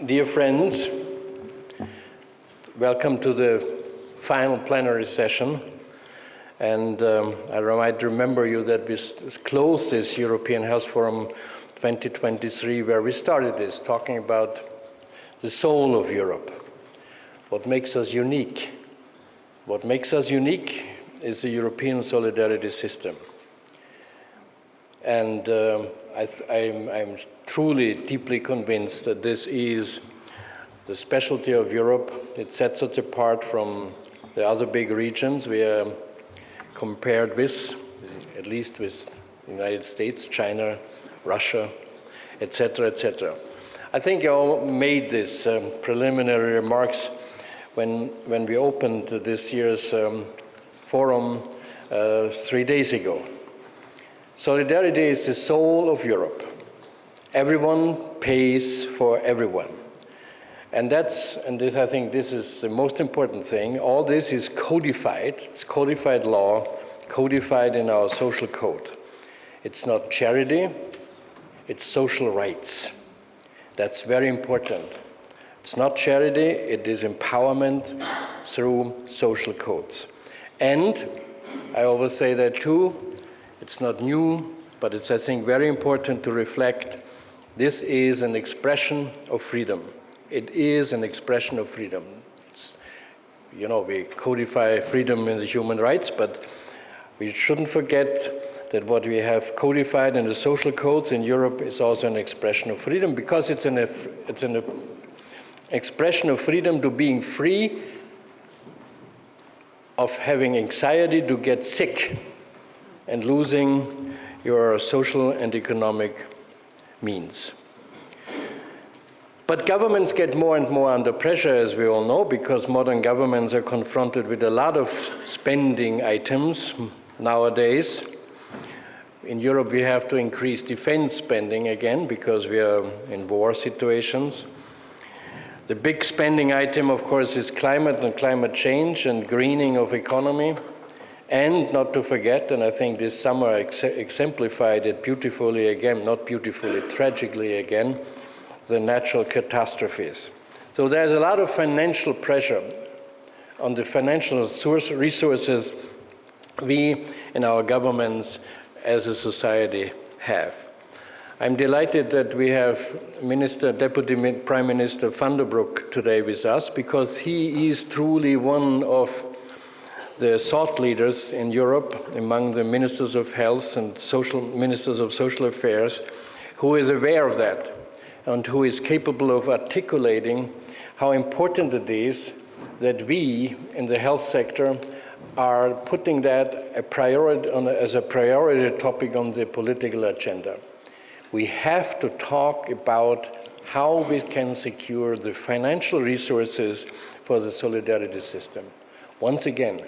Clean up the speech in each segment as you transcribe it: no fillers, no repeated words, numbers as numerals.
Dear friends, welcome to the final plenary session. And I might remember you that we closed this European Health Forum 2023, where we started this, talking about the soul of Europe, what makes us unique. What makes us unique is the European solidarity system. And I'm truly, deeply convinced that this is the specialty of Europe. It sets us apart from the other big regions we are compared with, at least with the United States, China, Russia, etc., etc. I think I all made this preliminary remarks when we opened this year's forum 3 days ago. Solidarity is the soul of Europe. Everyone pays for everyone. And I think this is the most important thing. All this is codified. It's codified law, codified in our social code. It's not charity, it's social rights. That's very important. It's not charity, it is empowerment through social codes. And I always say that too, it's not new, but it's, I think, very important to reflect. This is an expression of freedom. It is an expression of freedom. We codify freedom in the human rights, but we shouldn't forget that what we have codified in the social codes in Europe is also an expression of freedom, because it's an expression of freedom to being free of having anxiety to get sick and losing your social and economic means. But governments get more and more under pressure, as we all know, because modern governments are confronted with a lot of spending items nowadays. In Europe, we have to increase defense spending again because we are in war situations. The big spending item, of course, is climate and climate change and greening of economy. And not to forget, and I think this summer exemplified it beautifully again, not beautifully, tragically again, the natural catastrophes. So there's a lot of financial pressure on the financial resources we in our governments as a society have. I'm delighted that we have Deputy Prime Minister Van der Broek today with us, because he is truly one of the thought leaders in Europe among the ministers of health and ministers of social affairs, who is aware of that and who is capable of articulating how important it is that we in the health sector are putting that as a priority topic on the political agenda. We have to talk about how we can secure the financial resources for the solidarity system. Once again,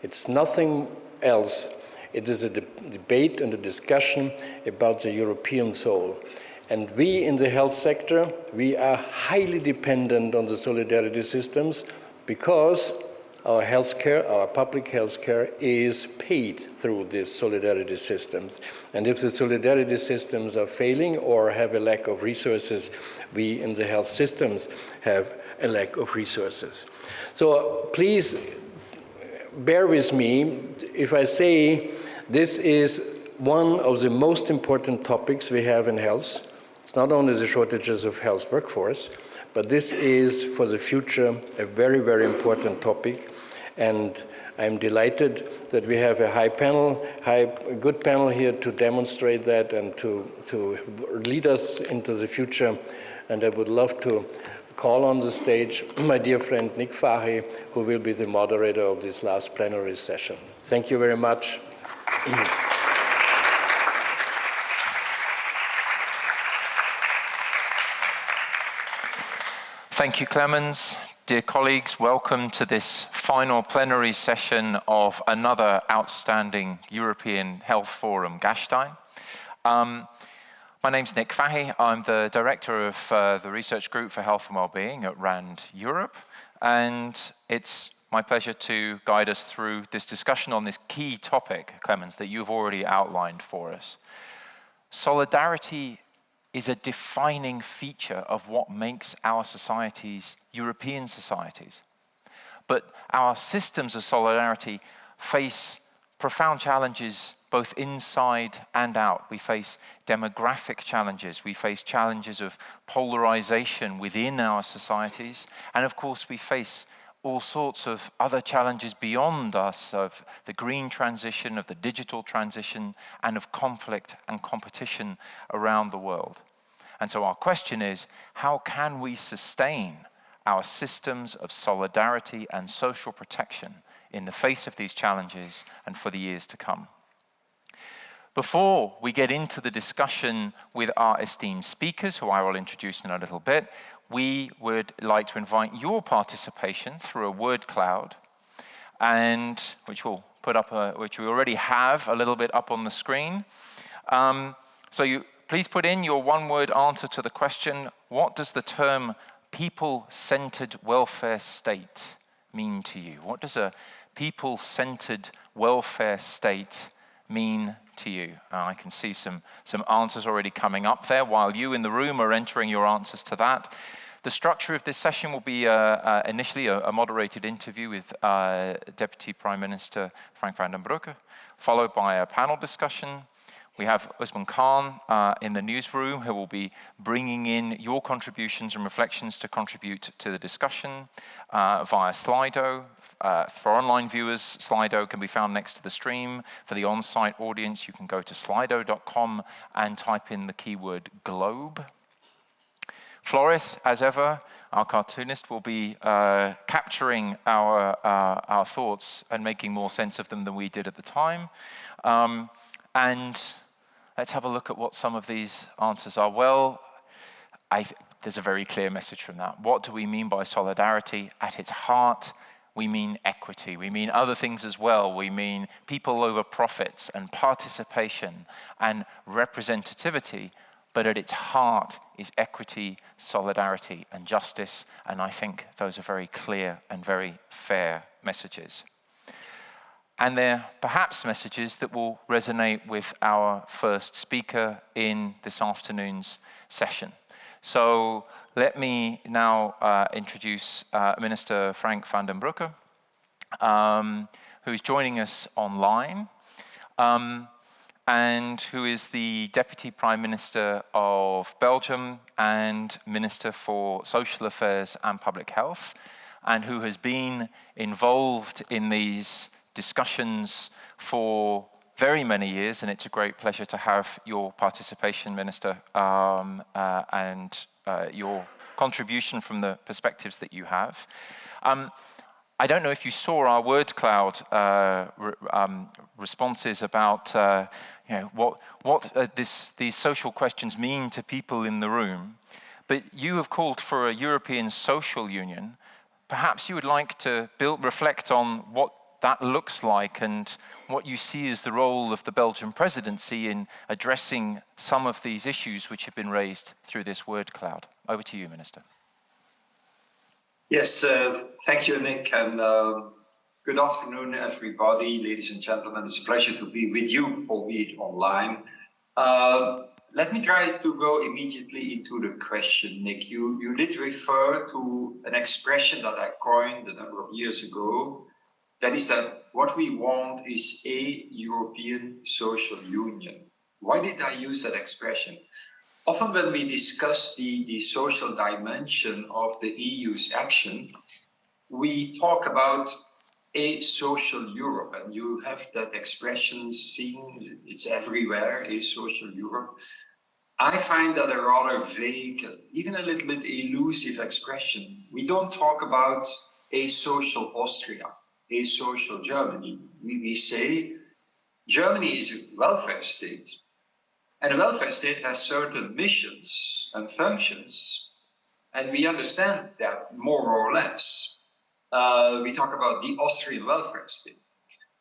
it's nothing else. It is a debate and a discussion about the European soul. And we in the health sector, we are highly dependent on the solidarity systems because our healthcare, our public healthcare is paid through these solidarity systems. And if the solidarity systems are failing or have a lack of resources, we in the health systems have a lack of resources. So please bear with me if I say this is one of the most important topics we have in health. It's not only the shortages of health workforce, but this is for the future a very, very important topic. And I'm delighted that we have a good panel here to demonstrate that and to lead us into the future. And I would love to call on the stage my dear friend Nick Fahy, who will be the moderator of this last plenary session. Thank you very much. Thank you, Clemens. Dear colleagues, welcome to this final plenary session of another outstanding European Health Forum, Gastein. My name's Nick Fahy. I'm the director of the Research Group for Health and Wellbeing at RAND Europe, and it's my pleasure to guide us through this discussion on this key topic, Clemens, that you've already outlined for us. Solidarity is a defining feature of what makes our societies European societies. But our systems of solidarity face profound challenges both inside and out. We face demographic challenges, we face challenges of polarization within our societies, and of course we face all sorts of other challenges beyond us, of the green transition, of the digital transition, and of conflict and competition around the world. And so our question is, how can we sustain our systems of solidarity and social protection in the face of these challenges and for the years to come? Before we get into the discussion with our esteemed speakers, who I will introduce in a little bit, we would like to invite your participation through a word cloud, and which we'll put up, which we already have a little bit up on the screen. So you please put in your one-word answer to the question: what does the term people-centered welfare state mean to you? What does a people-centered welfare state mean to you? I can see some answers already coming up there while you in the room are entering your answers to that. The structure of this session will be initially a moderated interview with Deputy Prime Minister Frank van den Broeke, followed by a panel discussion. We have Usman Khan in the newsroom, who will be bringing in your contributions and reflections to contribute to the discussion via Slido. For online viewers, Slido can be found next to the stream. For the on-site audience, you can go to slido.com and type in the keyword globe. Floris, as ever, our cartoonist, will be capturing our thoughts and making more sense of them than we did at the time. And let's have a look at what some of these answers are. Well, there's a very clear message from that. What do we mean by solidarity? At its heart, we mean equity. We mean other things as well. We mean people over profits and participation and representativity. But at its heart is equity, solidarity, and justice. And I think those are very clear and very fair messages. And they're perhaps messages that will resonate with our first speaker in this afternoon's session. So let me now introduce Minister Frank van den Broeke, who is joining us online, and who is the Deputy Prime Minister of Belgium and Minister for Social Affairs and Public Health, and who has been involved in these discussions for very many years, and it's a great pleasure to have your participation, Minister, and your contribution from the perspectives that you have. I don't know if you saw our word cloud responses about what these social questions mean to people in the room, but you have called for a European social union. Perhaps you would like to reflect on what that looks like and what you see as the role of the Belgian presidency in addressing some of these issues which have been raised through this word cloud. Over to you, Minister. Yes, thank you, Nick, and good afternoon, everybody, ladies and gentlemen. It's a pleasure to be with you, albeit online. Let me try to go immediately into the question, Nick. You did refer to an expression that I coined a number of years ago. That is that what we want is a European social union. Why did I use that expression? Often when we discuss the social dimension of the EU's action, we talk about a social Europe, and you have that expression seen, it's everywhere, a social Europe. I find that a rather vague, even a little bit elusive expression. We don't talk about a social Austria, a social Germany. We say Germany is a welfare state, and a welfare state has certain missions and functions, and we understand that more or less. We talk about the Austrian welfare state.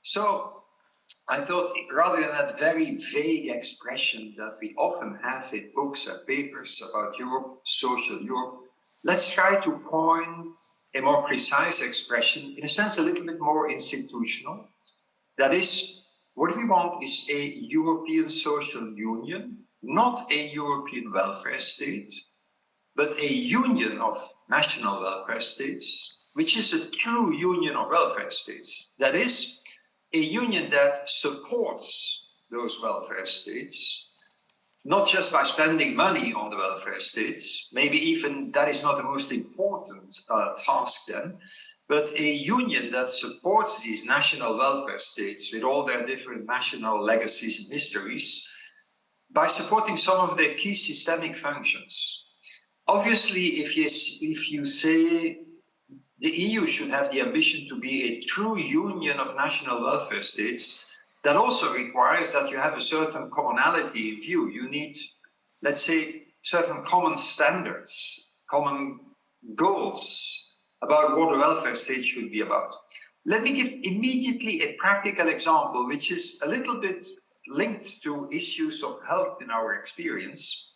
So I thought, rather than that very vague expression that we often have in books and papers about Europe, social Europe, let's try to coin a more precise expression, in a sense a little bit more institutional. That is, what we want is a European social union not a European welfare state, but a union of national welfare states, which is a true union of welfare states. That is, a union that supports those welfare states, not just by spending money on the welfare states, maybe even that is not the most important task then, but a union that supports these national welfare states with all their different national legacies and histories by supporting some of their key systemic functions. Obviously, if you say the EU should have the ambition to be a true union of national welfare states, that also requires that you have a certain commonality in view. You need, let's say, certain common standards, common goals about what a welfare state should be about. Let me give immediately a practical example, which is a little bit linked to issues of health in our experience.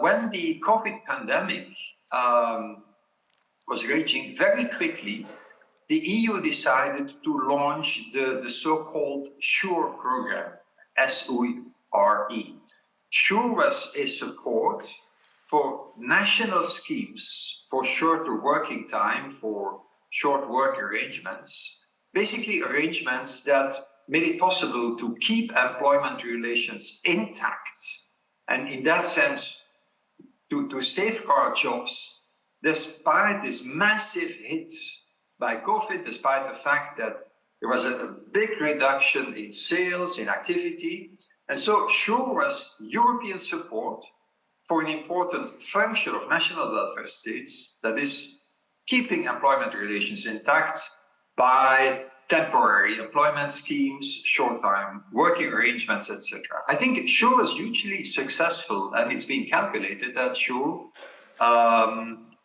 When the COVID pandemic was raging, very quickly, the EU decided to launch the so-called SURE program, S-U-R-E. SURE was a support for national schemes for shorter working time, for short work arrangements, basically arrangements that made it possible to keep employment relations intact, and in that sense, to safeguard jobs, despite this massive hit by COVID, despite the fact that there was a big reduction in sales, in activity. And so SURE was European support for an important function of national welfare states, that is keeping employment relations intact by temporary employment schemes, short-time working arrangements, etc. I think SURE was hugely successful, and it's been calculated that SURE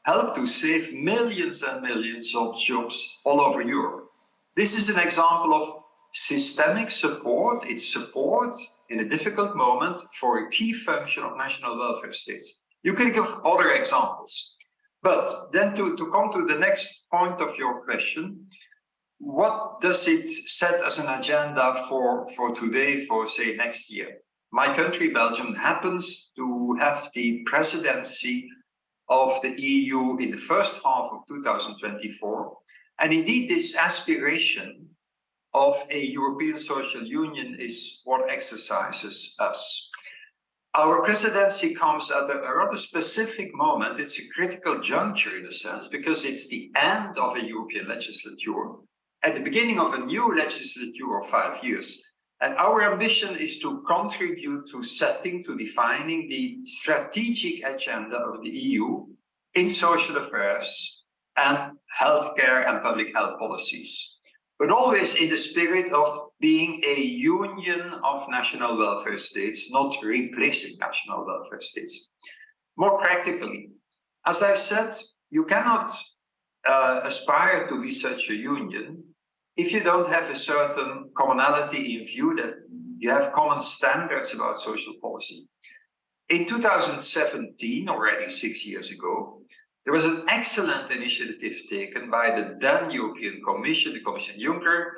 helped to save millions and millions of jobs all over Europe. This is an example of systemic support. It's support in a difficult moment for a key function of national welfare states. You can give other examples. But then to come to the next point of your question, what does it set as an agenda for today, for say next year? My country, Belgium, happens to have the presidency of the EU in the first half of 2024. And indeed, this aspiration of a European social union is what exercises us. Our presidency comes at a rather specific moment. It's a critical juncture in a sense, because it's the end of a European legislature, at the beginning of a new legislature of 5 years. And our ambition is to contribute to setting, to defining the strategic agenda of the EU in social affairs and healthcare and public health policies, but always in the spirit of being a union of national welfare states, not replacing national welfare states. More practically, as I said, you cannot aspire to be such a union if you don't have a certain commonality in view, that you have common standards about social policy. In 2017, already 6 years ago, there was an excellent initiative taken by the then European Commission, the Commission Juncker,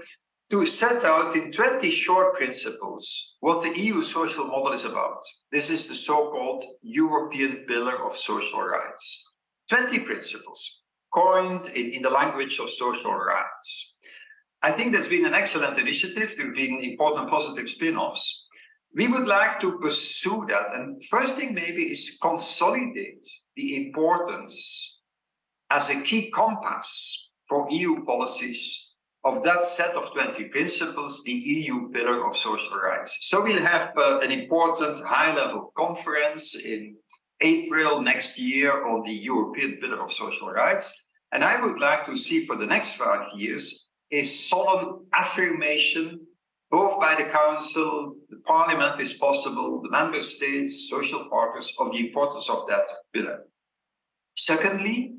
to set out in 20 short principles what the EU social model is about. This is the so-called European Pillar of Social Rights. 20 principles, coined in the language of social rights. I think there's been an excellent initiative. There have been important positive spin-offs. We would like to pursue that. And first thing maybe is consolidate the importance as a key compass for EU policies of that set of 20 principles, the EU Pillar of Social Rights. So we'll have an important high-level conference in April next year on the European Pillar of Social Rights. And I would like to see for the next 5 years a solemn affirmation, both by the Council, the Parliament is possible, the Member States, social partners, of the importance of that pillar. Secondly,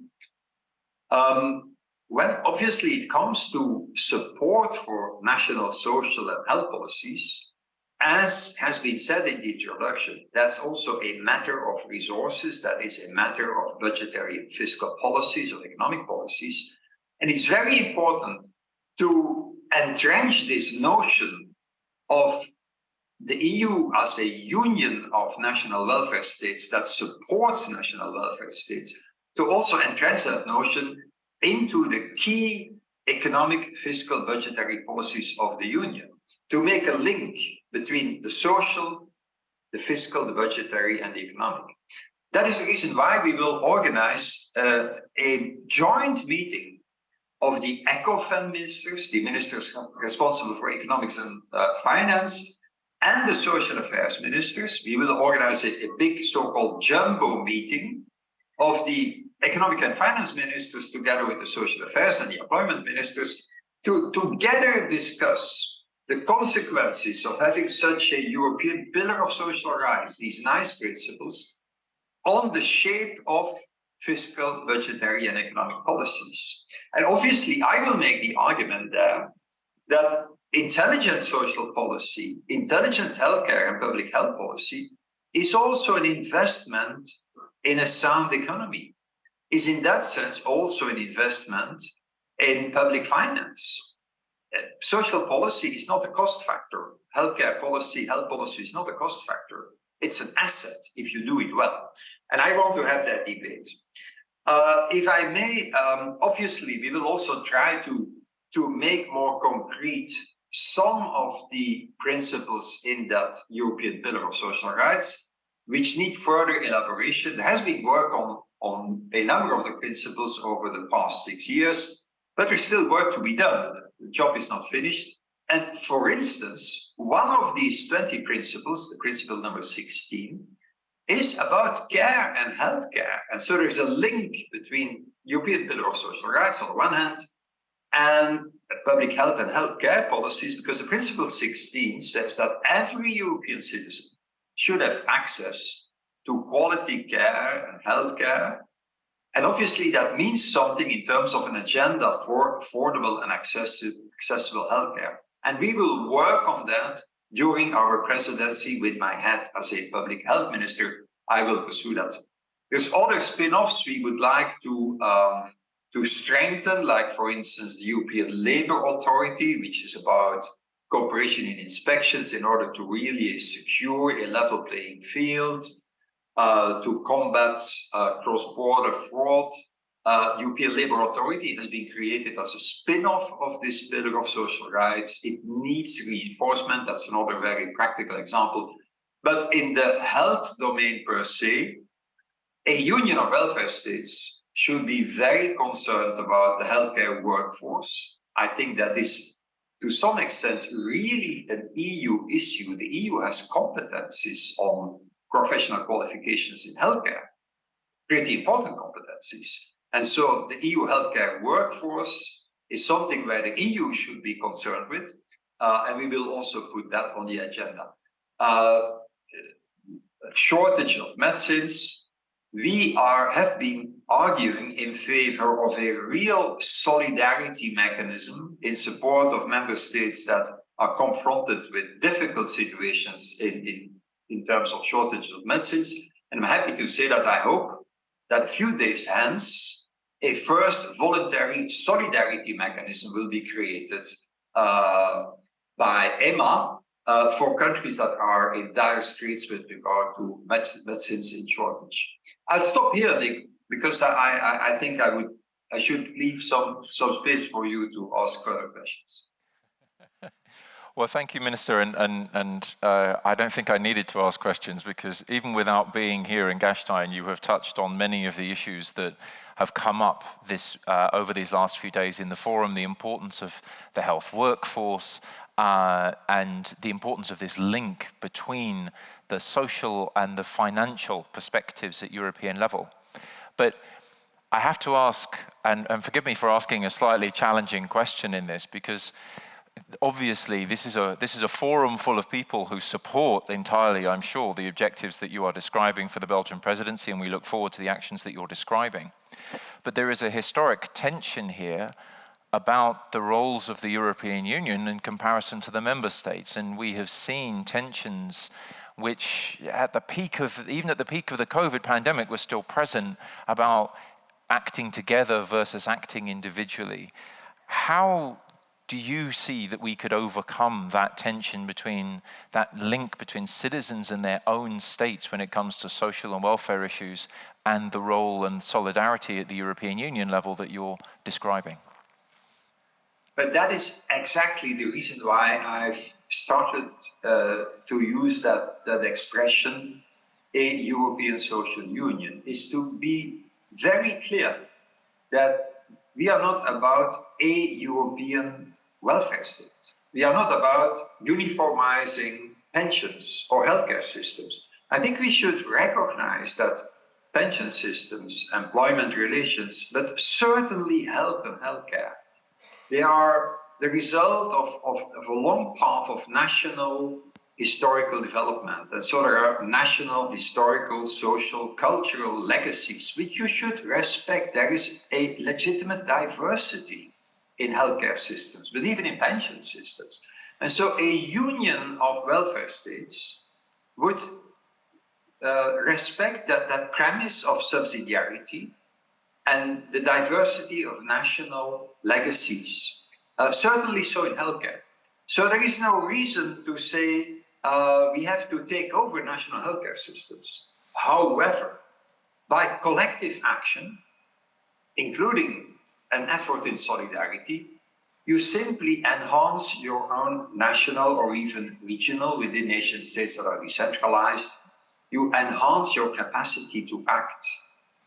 when obviously it comes to support for national social and health policies, as has been said in the introduction, that's also a matter of resources, that is a matter of budgetary and fiscal policies or economic policies. And it's very important to entrench this notion of the EU as a union of national welfare states that supports national welfare states, to also entrench that notion into the key economic, fiscal, budgetary policies of the Union, to make a link between the social, the fiscal, the budgetary, and the economic. That is the reason why we will organize a joint meeting of the ECOFIN ministers, the ministers responsible for economics and finance, and the social affairs ministers. We will organize a big so-called jumbo meeting of the economic and finance ministers together with the social affairs and the employment ministers to together discuss the consequences of having such a European pillar of social rights, these nice principles, on the shape of fiscal, budgetary, and economic policies. And obviously, I will make the argument there that intelligent social policy, intelligent healthcare and public health policy is also an investment in a sound economy, is in that sense also an investment in public finance. Social policy is not a cost factor. Healthcare policy, health policy is not a cost factor. It's an asset if you do it well. And I want to have that debate. If I may, obviously, we will also try to make more concrete some of the principles in that European Pillar of Social Rights, which need further elaboration. There has been work on a number of the principles over the past 6 years, but there's still work to be done. The job is not finished. And for instance, one of these 20 principles, the principle number 16, is about care and healthcare. And so there's a link between European Pillar of Social Rights on the one hand and public health and healthcare policies, because the principle 16 says that every European citizen should have access to quality care and healthcare. And obviously that means something in terms of an agenda for affordable and accessible healthcare. And we will work on that during our presidency with my hat as a public health minister. I will pursue that. There's other spin-offs we would like to strengthen, like for instance, the European Labour Authority, which is about cooperation in inspections in order to really secure a level playing field, to combat cross-border fraud. European Labour Authority has been created as a spin-off of this pillar of social rights. It needs reinforcement. That's another very practical example. But in the health domain per se, a union of welfare states should be very concerned about the healthcare workforce. I think that is, to some extent, really an EU issue. The EU has competencies on professional qualifications in healthcare, pretty important competencies. And so the EU healthcare workforce is something where the EU should be concerned with, and we will also put that on the agenda. Shortage of medicines. We have been arguing in favor of a real solidarity mechanism in support of member states that are confronted with difficult situations in terms of shortage of medicines. And I'm happy to say that I hope that a few days hence, a first voluntary solidarity mechanism will be created by EMA for countries that are in dire straits with regard to medicines in shortage. I'll stop here, Nick, because I think I should leave some space for you to ask further questions. Well, thank you, Minister, and I don't think I needed to ask questions, because even without being here in Gastein, you have touched on many of the issues that have come up over these last few days in the forum, the importance of the health workforce, and the importance of this link between the social and the financial perspectives at European level. But I have to ask, and forgive me for asking a slightly challenging question in this, because obviously this is a forum full of people who support entirely, I'm sure, the objectives that you are describing for the Belgian presidency, and we look forward to the actions that you're describing. But there is a historic tension here about the roles of the European Union in comparison to the member states. And we have seen tensions which even at the peak of the COVID pandemic were still present about acting together versus acting individually. How do you see that we could overcome that tension between, that link between citizens and their own states when it comes to social and welfare issues and the role and solidarity at the European Union level that you're describing? But that is exactly the reason why I've started to use that expression, a European social union, is to be very clear that we are not about a European welfare state. We are not about uniformizing pensions or healthcare systems. I think we should recognize that pension systems, employment relations, but certainly health and healthcare, they are the result of a long path of national historical development. And so there are national, historical, social, cultural legacies, which you should respect. There is a legitimate diversity in healthcare systems, but even in pension systems. And so a union of welfare states would respect that premise of subsidiarity and the diversity of national legacies, certainly so in healthcare. So there is no reason to say we have to take over national healthcare systems. However, by collective action, including an effort in solidarity, you simply enhance your own national or even regional, within nation states that are decentralized, you enhance your capacity to act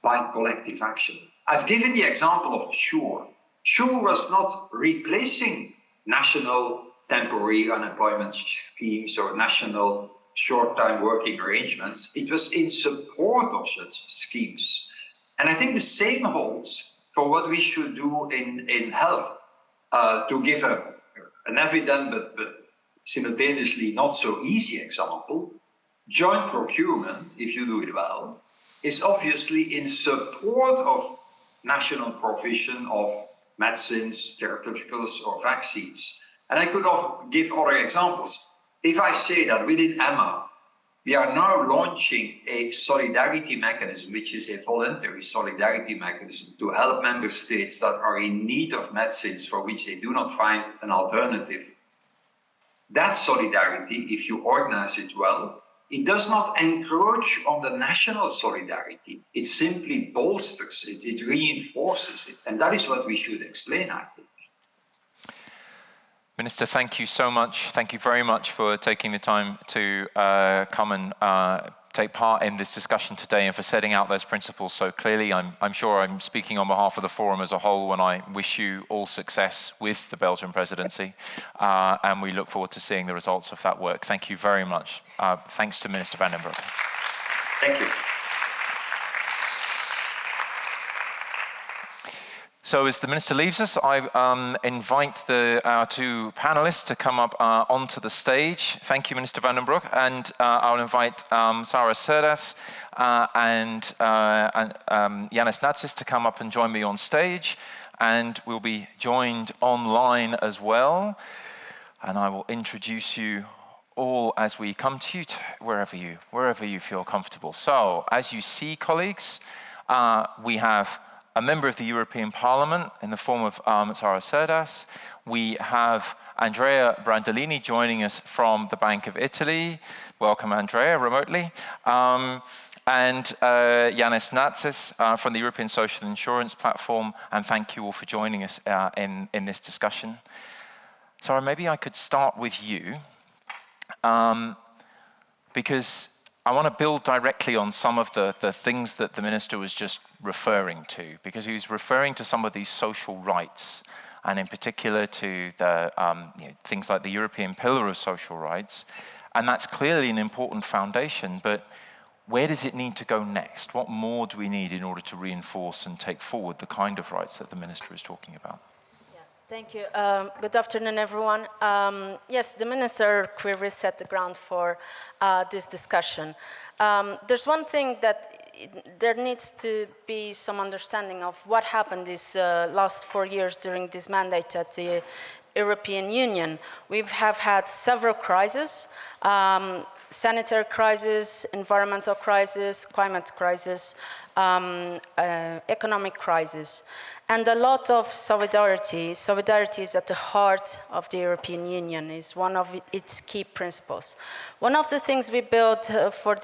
by collective action. I've given the example of SURE. SURE was not replacing national temporary unemployment schemes or national short-time working arrangements. It was in support of such schemes. And I think the same holds for what we should do in health. To give an evident but simultaneously not so easy example, joint procurement, if you do it well, is obviously in support of national provision of medicines, therapeuticals, or vaccines. And I could give other examples. If I say that within EMA, we are now launching a solidarity mechanism, which is a voluntary solidarity mechanism to help member states that are in need of medicines for which they do not find an alternative. That solidarity, if you organize it well, it does not encroach on the national solidarity. It simply bolsters it, it reinforces it. And that is what we should explain, I think. Minister, thank you so much. Thank you very much for taking the time to come and take part in this discussion today and for setting out those principles so clearly. I'm sure I'm speaking on behalf of the forum as a whole when I wish you all success with the Belgian presidency, and we look forward to seeing the results of that work. Thank you very much. Thanks to Minister Van den Broek. Thank you. So as the Minister leaves us, I invite our two panelists to come up onto the stage. Thank you, Minister Van den Broek. And I'll invite Sarah Cerdas and Yanis Natsis to come up and join me on stage. And we'll be joined online as well. And I will introduce you all as we come to you, wherever you feel comfortable. So, as you see, colleagues, we have a member of the European Parliament in the form of Sarah Cerdas. We have Andrea Brandolini joining us from the Bank of Italy. Welcome, Andrea, remotely. And Yanis Natsis from the European Social Insurance Platform. And thank you all for joining us in this discussion. Sarah, maybe I could start with you, because I want to build directly on some of the things that the Minister was just referring to, because he was referring to some of these social rights, and in particular to the things like the European Pillar of Social Rights. And that's clearly an important foundation, but where does it need to go next? What more do we need in order to reinforce and take forward the kind of rights that the Minister is talking about? Thank you. Good afternoon, everyone. Yes, the Minister clearly set the ground for this discussion. There's one thing that there needs to be some understanding of what happened these last 4 years during this mandate at the European Union. We have had several crises, sanitary crisis, environmental crisis, climate crisis, economic crisis. And a lot of solidarity is at the heart of the European Union, is one of its key principles. One of the things we built for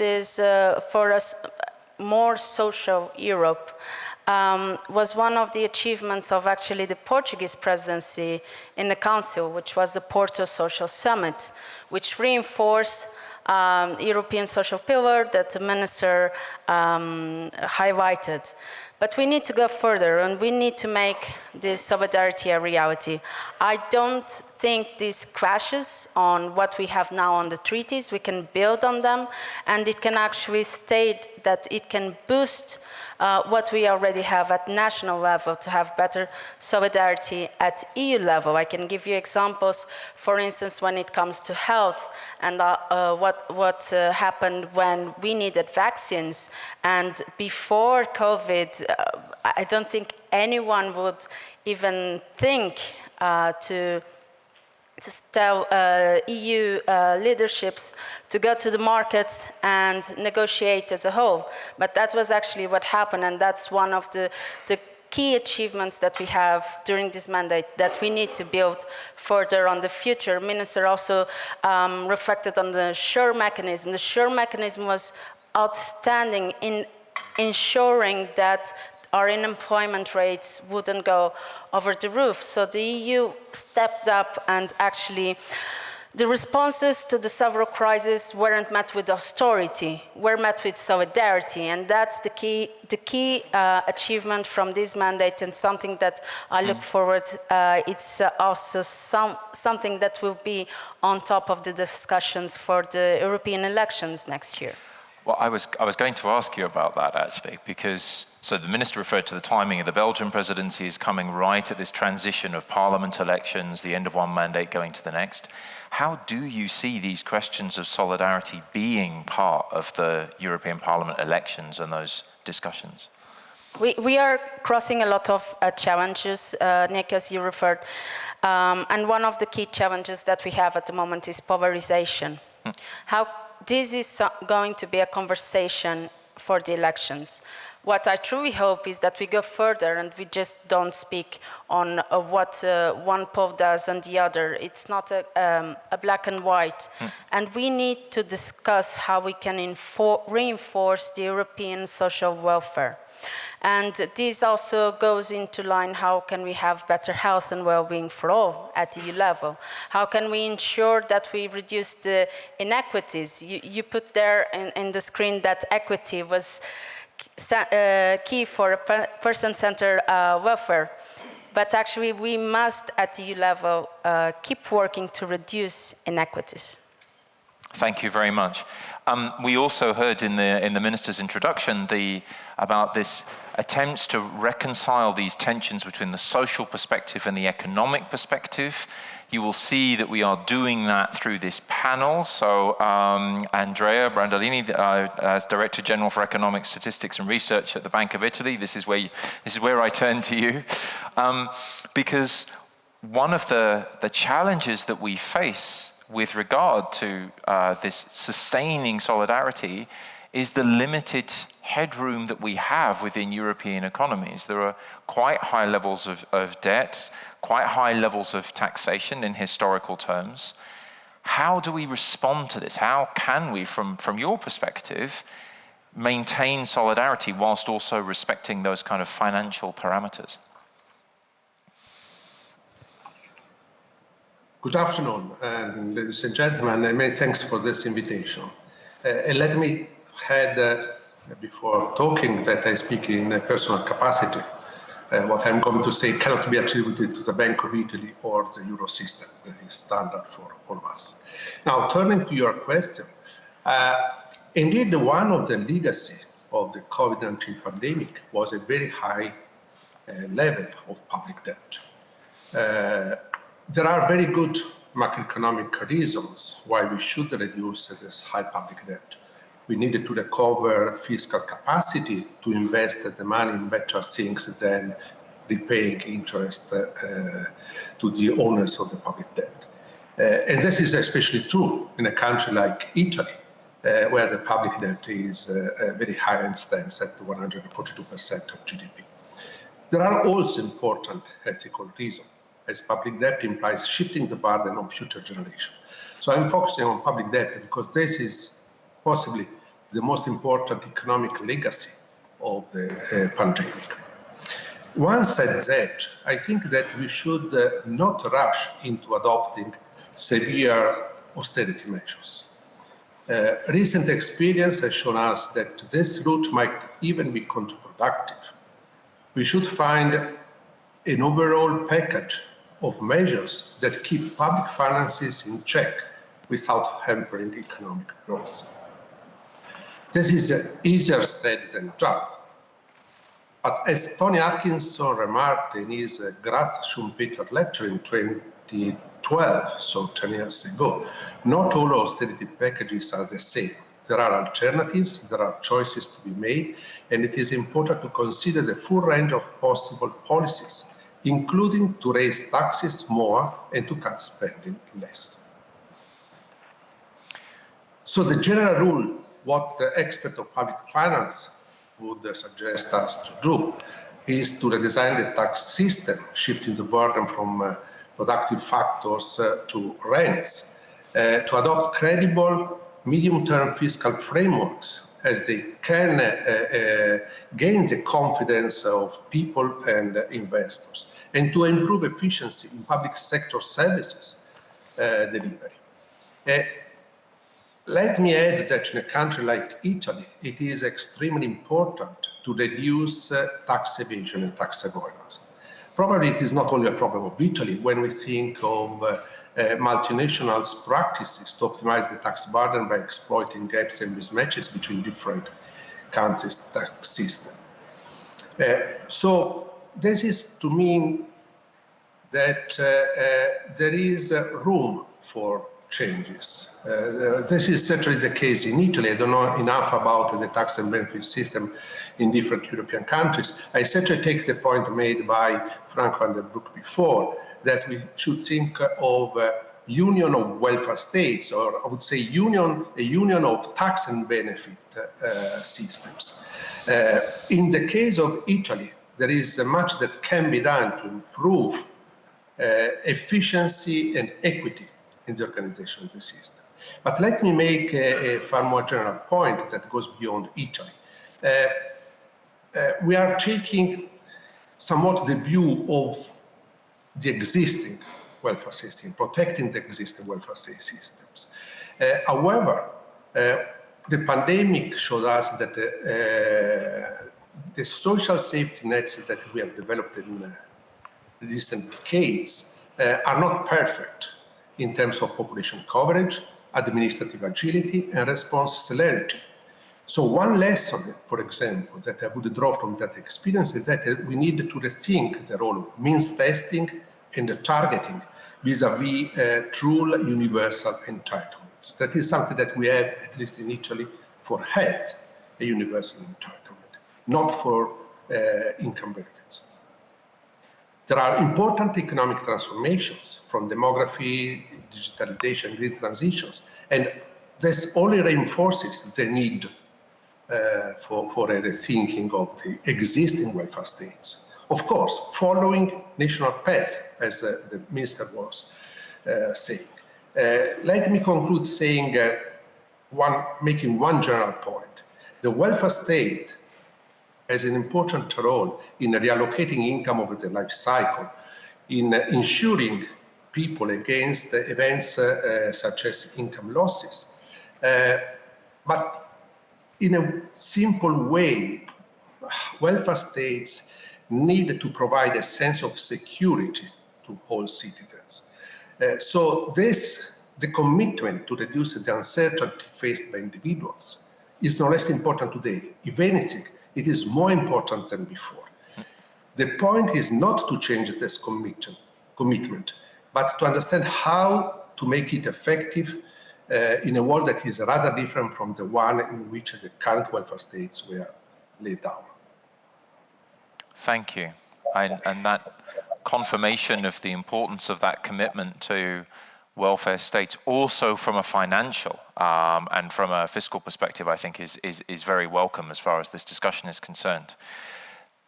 a more social Europe was one of the achievements of actually the Portuguese presidency in the Council, which was the Porto Social Summit, which reinforced European social pillar that the minister highlighted. But we need to go further, and we need to make this solidarity a reality. I don't think this crashes on what we have now on the treaties. We can build on them, and it can actually state that it can boost what we already have at national level to have better solidarity at EU level. I can give you examples, for instance, when it comes to health and what happened when we needed vaccines. And before COVID, I don't think anyone would even think to tell EU leaderships to go to the markets and negotiate as a whole. But that was actually what happened, and that's one of the key achievements that we have during this mandate that we need to build further on the future. Minister also reflected on the SURE mechanism. The SURE mechanism was outstanding in ensuring that our unemployment rates wouldn't go over the roof. So the EU stepped up, and actually the responses to the several crises weren't met with austerity, were met with solidarity, and that's the key achievement from this mandate, and something that I look forward. It's also something that will be on top of the discussions for the European elections next year. Well, I was going to ask you about that, actually, because so the minister referred to the timing of the Belgian presidency is coming right at this transition of parliament elections, the end of one mandate going to the next. How do you see these questions of solidarity being part of the European Parliament elections and those discussions? We are crossing a lot of challenges, Nick, as you referred. And one of the key challenges that we have at the moment is polarization. How this is going to be a conversation for the elections. What I truly hope is that we go further and we just don't speak on what one poll does and the other. It's not a black and white. And we need to discuss how we can reinforce the European social welfare. And this also goes into line, how can we have better health and well-being for all at EU level? How can we ensure that we reduce the inequities? You put there in the screen that equity was key for a person-centered welfare. But actually we must at EU level keep working to reduce inequities. Thank you very much. We also heard in the minister's introduction about this attempts to reconcile these tensions between the social perspective and the economic perspective. You will see that we are doing that through this panel. So Andrea Brandolini, as Director General for Economic Statistics and Research at the Bank of Italy, this is where I turn to you, because one of the challenges that we face with regard to this sustaining solidarity is the limited headroom that we have within European economies. There are quite high levels of debt, quite high levels of taxation in historical terms. How do we respond to this? How can we, from your perspective, maintain solidarity whilst also respecting those kind of financial parameters? Good afternoon, ladies and gentlemen, and many thanks for this invitation. And let me add, before talking, that I speak in a personal capacity. What I'm going to say cannot be attributed to the Bank of Italy or the Euro system. That is standard for all of us. Now, turning to your question, indeed, one of the legacy of the COVID-19 pandemic was a very high level of public debt. There are very good macroeconomic reasons why we should reduce this high public debt. We needed to recover fiscal capacity to invest the money in better things than repaying interest to the owners of the public debt. And this is especially true in a country like Italy, where the public debt is very high and stands at 142% of GDP. There are also important ethical reasons, as public debt implies shifting the burden on future generations. So I'm focusing on public debt because this is possibly the most important economic legacy of the pandemic. Once said that, I think that we should not rush into adopting severe austerity measures. Recent experience has shown us that this route might even be counterproductive. We should find an overall package of measures that keep public finances in check without hampering economic growth. This is easier said than done. But as Tony Atkinson remarked in his Graz Schumpeter lecture in 2012, so 10 years ago, not all austerity packages are the same. There are alternatives, there are choices to be made, and it is important to consider the full range of possible policies, including to raise taxes more and to cut spending less. So the general rule, what the expert of public finance would suggest us to do, is to redesign the tax system, shifting the burden from productive factors to rents, to adopt credible medium-term fiscal frameworks as they can gain the confidence of people and investors, and to improve efficiency in public sector services delivery. Let me add that in a country like Italy, it is extremely important to reduce tax evasion and tax avoidance. Probably it is not only a problem of Italy. When we think of multinationals' practices to optimize the tax burden by exploiting gaps and mismatches between different countries' tax systems. So this is to mean that there is room for changes. This is certainly the case in Italy. I don't know enough about the tax and benefit system in different European countries. I certainly take the point made by Frank van der Broek before, that we should think of a union of welfare states, or I would say a union of tax and benefit systems. In the case of Italy, there is much that can be done to improve efficiency and equity in the organization of the system. But let me make a far more general point that goes beyond Italy. We are taking somewhat the view of the existing welfare system, protecting the existing welfare state systems. However, the pandemic showed us that the social safety nets that we have developed in recent decades are not perfect in terms of population coverage, administrative agility, and response celerity. So one lesson, for example, that I would draw from that experience is that we need to rethink the role of means testing and the targeting vis-a-vis true universal entitlements. That is something that we have, at least in Italy, for health, a universal entitlement, not for income benefits. There are important economic transformations from demography, digitalization, green transitions, and this only reinforces the need for a rethinking of the existing welfare states. Of course, following national path, as the minister was saying. Let me conclude saying, making one general point. The welfare state has an important role in reallocating income over the life cycle, in ensuring people against events such as income losses. But in a simple way, welfare states need to provide a sense of security to all citizens. So the commitment to reduce the uncertainty faced by individuals is no less important today. If anything, it is more important than before. The point is not to change this commitment, but to understand how to make it effective in a world that is rather different from the one in which the current welfare states were laid down. Thank you. And that confirmation of the importance of that commitment to welfare states, also from a financial and from a fiscal perspective, I think is very welcome as far as this discussion is concerned.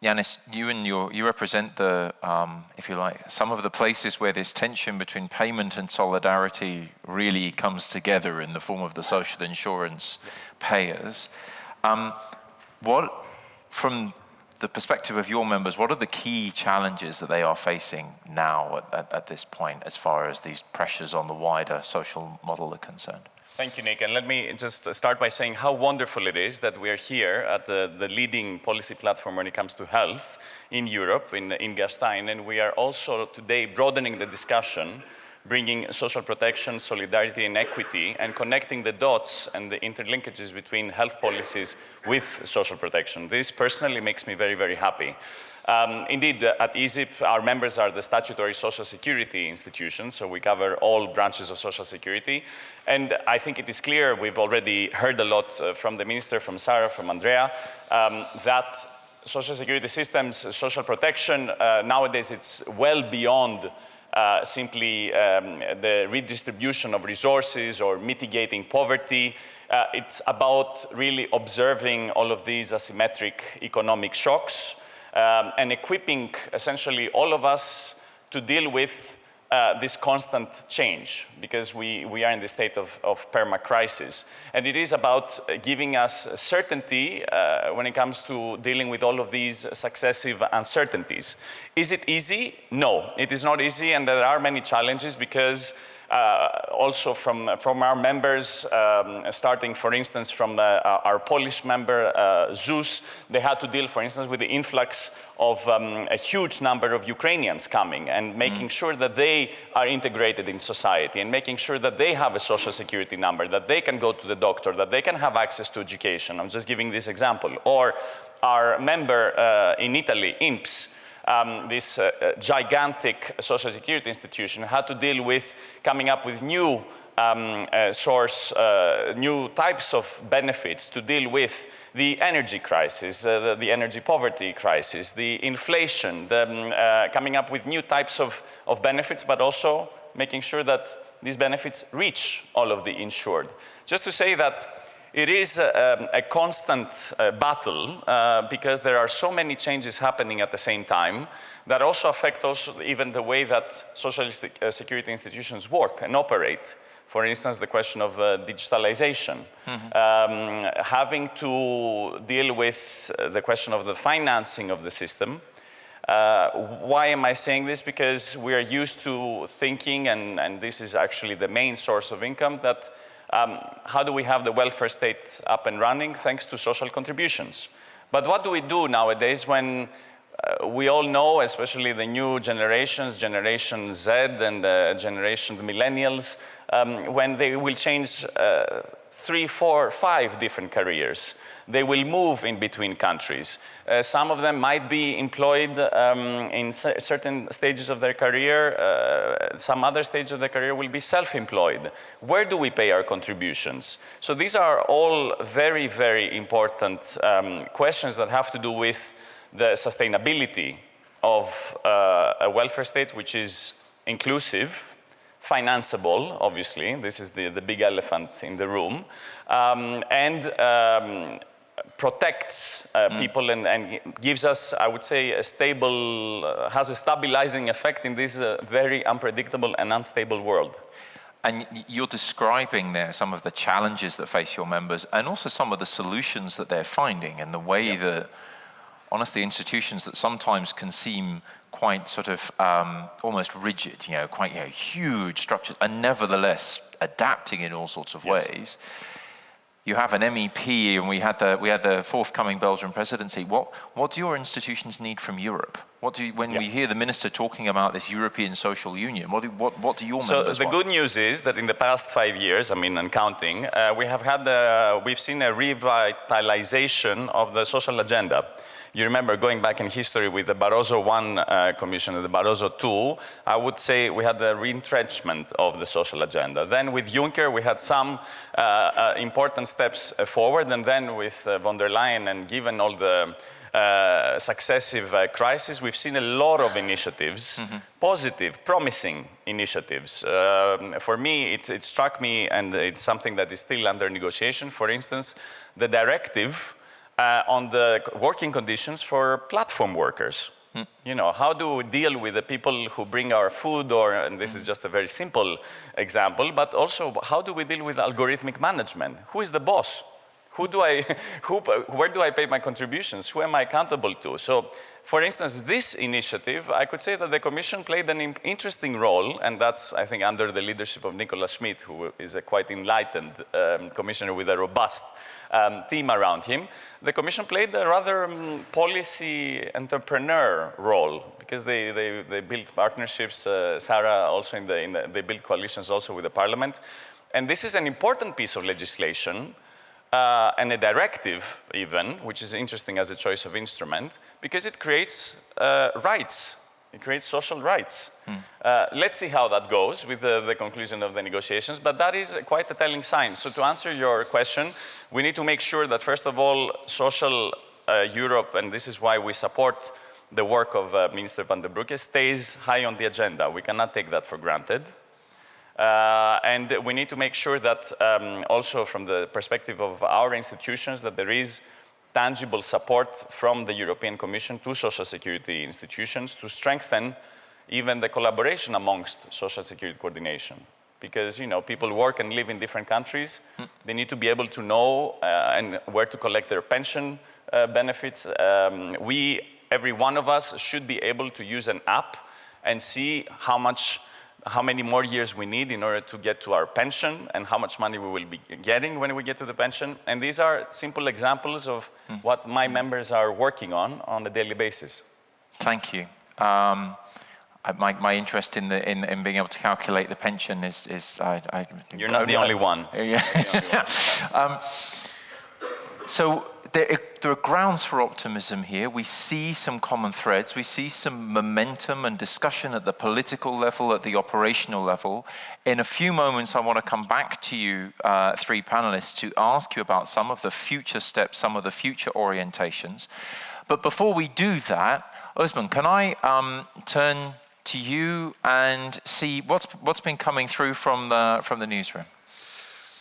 Yanis, you represent the, if you like, some of the places where this tension between payment and solidarity really comes together in the form of the social insurance payers. From the perspective of your members, what are the key challenges that they are facing now at this point as far as these pressures on the wider social model are concerned? Thank you, Nick. And let me just start by saying how wonderful it is that we are here at the leading policy platform when it comes to health in Europe, in Gastein. And we are also today broadening the discussion, bringing social protection, solidarity and equity, and connecting the dots and the interlinkages between health policies with social protection. This personally makes me very, very happy. Indeed, at EHFG, our members are the statutory social security institutions, so we cover all branches of social security. And I think it is clear, we've already heard a lot from the Minister, from Sarah, from Andrea, that social security systems, social protection, nowadays it's well beyond simply the redistribution of resources or mitigating poverty. It's about really observing all of these asymmetric economic shocks and equipping essentially all of us to deal with this constant change, because we are in the state of perma-crisis. And it is about giving us certainty when it comes to dealing with all of these successive uncertainties. Is it easy? No, it is not easy, and there are many challenges because also from our members, starting for instance from our Polish member Zeus, they had to deal for instance with the influx of a huge number of Ukrainians coming and making sure that they are integrated in society and making sure that they have a social security number, that they can go to the doctor, that they can have access to education. I'm just giving this example. Or our member in Italy, INPS, this gigantic social security institution, had to deal with coming up with new new types of benefits to deal with the energy crisis, the energy poverty crisis, the inflation, coming up with new types of benefits, but also making sure that these benefits reach all of the insured. Just to say that it is a constant battle because there are so many changes happening at the same time that also affect even the way that social security institutions work and operate. For instance, the question of digitalization, having to deal with the question of the financing of the system. Why am I saying this? Because we are used to thinking, and this is actually the main source of income, that how do we have the welfare state up and running? Thanks to social contributions. But what do we do nowadays when we all know, especially the new generations, Generation Z and Generation Millennials, when they will change 3, 4, 5 different careers. They will move in between countries. Some of them might be employed in certain stages of their career. Some other stages of their career will be self-employed. Where do we pay our contributions? So these are all very, very important questions that have to do with the sustainability of a welfare state which is inclusive, financeable, obviously. This is the big elephant in the room. And protects people and gives us, I would say, a stable, has a stabilizing effect in this very unpredictable and unstable world. And you're describing there some of the challenges that face your members and also some of the solutions that they're finding and the way that, honestly, institutions that sometimes can seem quite sort of almost rigid, quite huge structures, and nevertheless adapting in all sorts of ways. You have an MEP, and we had the forthcoming Belgian presidency. What do your institutions need from Europe? When we hear the minister talking about this European social union, what do your members want? So the good news is that in the past 5 years, and counting, we've seen a revitalization of the social agenda. You remember going back in history with the Barroso I Commission and the Barroso II, I would say we had the reentrenchment of the social agenda. Then with Juncker, we had some important steps forward, and then with von der Leyen, and given all the successive crises, we've seen a lot of initiatives, positive, promising initiatives. For me, it struck me, and it's something that is still under negotiation. For instance, the directive on the working conditions for platform workers. You know, how do we deal with the people who bring our food, and this is just a very simple example, but also how do we deal with algorithmic management? Who is the boss? Where do I pay my contributions? Who am I accountable to? So, for instance, this initiative, I could say that the Commission played an interesting role, and that's, I think, under the leadership of Nicola Schmid, who is a quite enlightened commissioner with a robust team around him. The Commission played a rather policy entrepreneur role, because they built partnerships, Sarah also they built coalitions also with the Parliament. And this is an important piece of legislation, and a directive even, which is interesting as a choice of instrument, because it creates rights. It creates social rights. Let's see how that goes with the conclusion of the negotiations, but that is quite a telling sign. So to answer your question, we need to make sure that, first of all, social Europe, and this is why we support the work of Minister van der Broeke, stays high on the agenda. We cannot take that for granted. And we need to make sure that also from the perspective of our institutions, that there is tangible support from the European Commission to social security institutions to strengthen even the collaboration amongst social security coordination. Because, you know, people work and live in different countries. They need to be able to know and where to collect their pension benefits. Every one of us should be able to use an app and see how many more years we need in order to get to our pension and how much money we will be getting when we get to the pension. And these are simple examples of what my members are working on a daily basis. Thank you. My interest in being able to calculate the pension is You're not the only one. So there are grounds for optimism here. We see some common threads. We see some momentum and discussion at the political level, at the operational level. In a few moments, I want to come back to you, three panelists, to ask you about some of the future steps, some of the future orientations. But before we do that, Osman, can I turn to you and see what's been coming through from the newsroom?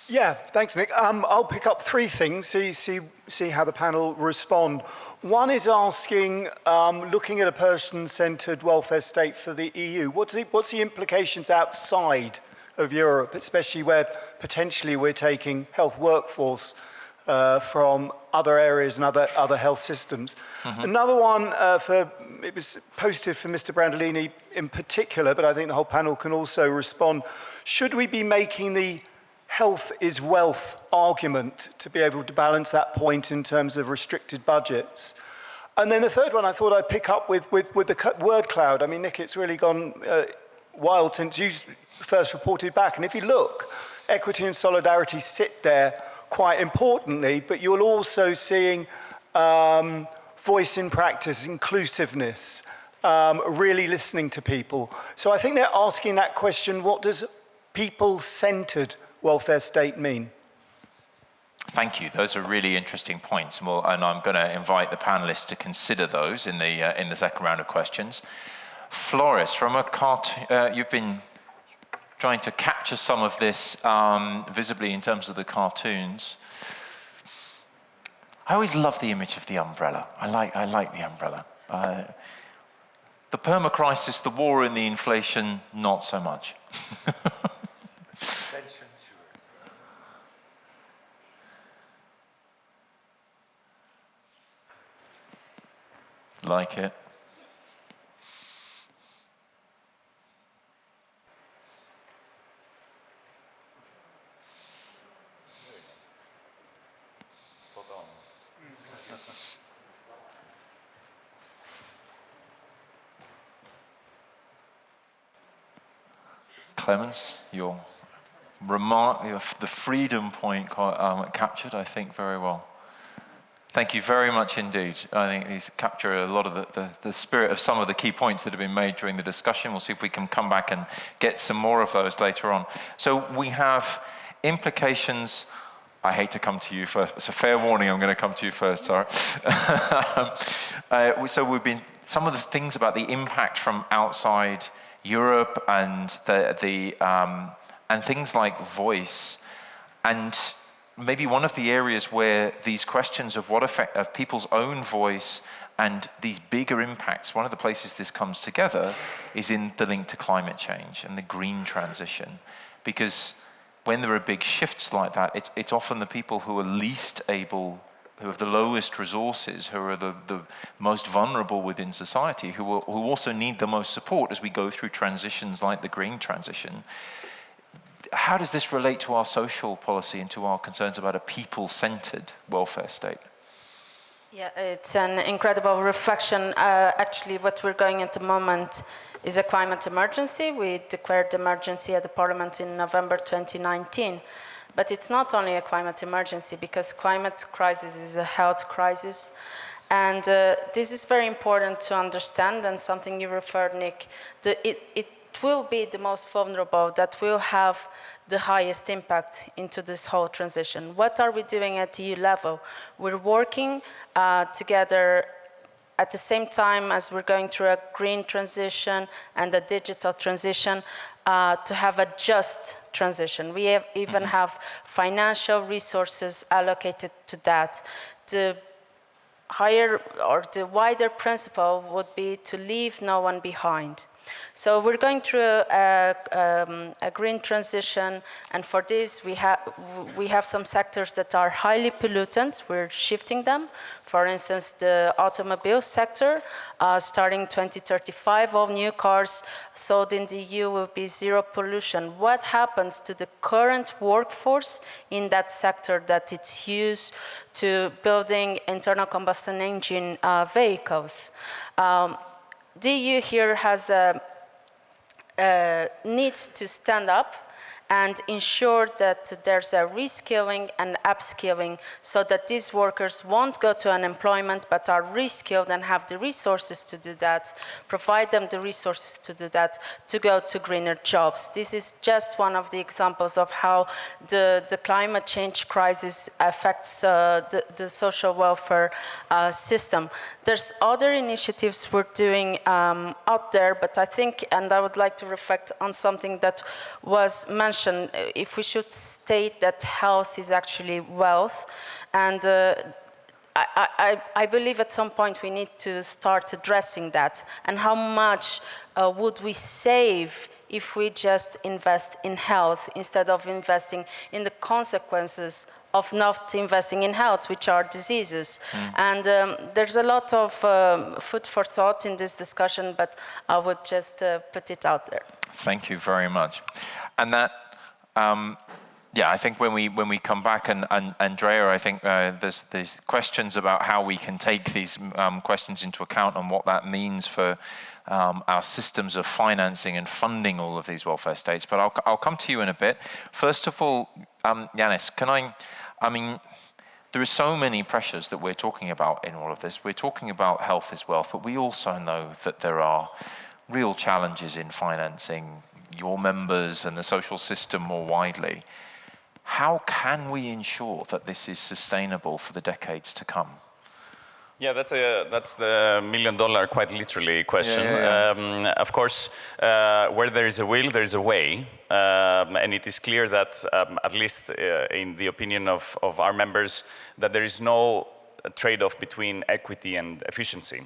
Yeah, thanks, Nick. I'll pick up three things, see how the panel respond. One is asking, looking at a person-centred welfare state for the EU, what's the implications outside of Europe, especially where potentially we're taking health workforce from other areas and other health systems. Another one, it was posted for Mr. Brandolini in particular, but I think the whole panel can also respond. Should we be making the health is wealth argument to be able to balance that point in terms of restricted budgets? And then the third one I thought I'd pick up with the word cloud. I mean, Nick, it's really gone wild since you first reported back. And if you look, equity and solidarity sit there quite importantly, but you're also seeing voice in practice, inclusiveness, really listening to people. So I think they're asking that question, what does people-centred welfare state mean? Thank you. Those are really interesting points, and I'm going to invite the panelists to consider those in the second round of questions. Floris, from a cartoon, you've been trying to capture some of this visibly in terms of the cartoons. I always love the image of the umbrella. I like the umbrella. The perma-crisis, the war and the inflation, not so much. Like it. Spot on. Clemens, your remark, the freedom point captured, I think, very well. Thank you very much indeed. I think these capture a lot of the spirit of some of the key points that have been made during the discussion. We'll see if we can come back and get some more of those later on. So we have implications. I hate to come to you first. It's a fair warning, I'm going to come to you first, sorry. So we've been, some of the things about the impact from outside Europe and and things like voice. And maybe one of the areas where these questions of what effect of people's own voice and these bigger impacts, one of the places this comes together is in the link to climate change and the green transition. Because when there are big shifts like that, it's often the people who are least able, who have the lowest resources, who are the most vulnerable within society, who also need the most support as we go through transitions like the green transition. How does this relate to our social policy and to our concerns about a people-centered welfare state? Yeah, it's an incredible reflection. Actually, what we're going at the moment is a climate emergency. We declared emergency at the Parliament in November 2019. But it's not only a climate emergency, because climate crisis is a health crisis. And this is very important to understand, and something you referred, Nick. It will be the most vulnerable that will have the highest impact into this whole transition. What are we doing at EU level? We're working together at the same time as we're going through a green transition and a digital transition to have a just transition. We even have financial resources allocated to that. The higher or the wider principle would be to leave no one behind. So we're going through a green transition, and for this we have some sectors that are highly pollutant. We're shifting them. For instance, the automobile sector, starting 2035, all new cars sold in the EU will be zero pollution. What happens to the current workforce in that sector that it's used to building internal combustion engine vehicles? The EU here has needs to stand up and ensure that there's a reskilling and upskilling so that these workers won't go to unemployment but are reskilled and have the resources to do that, provide them the resources to do that, to go to greener jobs. This is just one of the examples of how the climate change crisis affects the social welfare system. There's other initiatives we're doing out there, but I think, and I would like to reflect on something that was mentioned, if we should state that health is actually wealth, and I believe at some point we need to start addressing that, and how much would we save if we just invest in health instead of investing in the consequences of not investing in health, which are diseases. And there's a lot of food for thought in this discussion, but I would just put it out there. Thank you very much. And that, yeah, I think when we come back, and Andrea, I think there's questions about how we can take these questions into account and what that means for our systems of financing and funding all of these welfare states. But I'll come to you in a bit. First of all, Yanis, I mean, there are so many pressures that we're talking about in all of this. We're talking about health is wealth, but we also know that there are real challenges in financing your members and the social system more widely. How can we ensure that this is sustainable for the decades to come? Yeah, that's the $1 million, quite literally, question. Yeah. Of course, where there is a will, there is a way. And it is clear that, at least in the opinion of our members, that there is no trade-off between equity and efficiency.